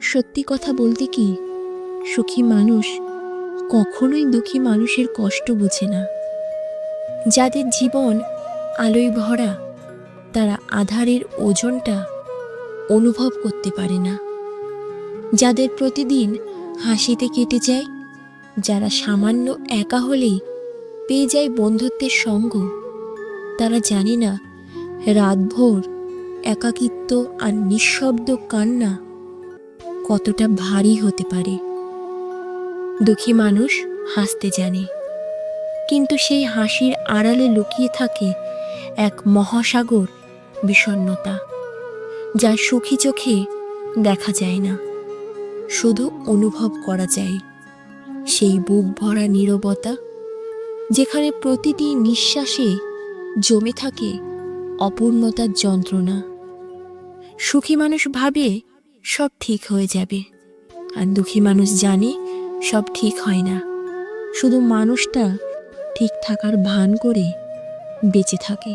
সত্যি কথা বলতে কি, সুখী মানুষ কখনোই দুঃখী মানুষের কষ্ট বোঝে না। যাদের জীবন আলোয় ভরা, তারা আঁধারের ওজনটা অনুভব করতে পারে না। যাদের প্রতিদিন হাসিতে কেটে যায়, যারা সামান্য একা হলেই পেয়ে যায় বন্ধুত্বের সঙ্গ, তারা জানে না রাতভর একাকিত্ব আর নিঃশব্দ কান্না কতটা ভারী হতে পারে। দুঃখী মানুষ হাসতে জানে, কিন্তু সেই হাসির আড়ালে লুকিয়ে থাকে এক মহাসাগর বিষণ্ণতা, যা সুখী চোখে দেখা যায় না, শুধু অনুভব করা যায়। সেই বুক ভরা নীরবতা, যেখানে প্রতিটি নিঃশ্বাসে জমে থাকে অপূর্ণতার যন্ত্রণা। সুখী মানুষ ভাবে সব ঠিক হয়ে যাবে, আর দুঃখী মানুষ জানে সব ঠিক হয় না, শুধু মানুষটা ঠিক থাকার ভান করে বেঁচে থাকে।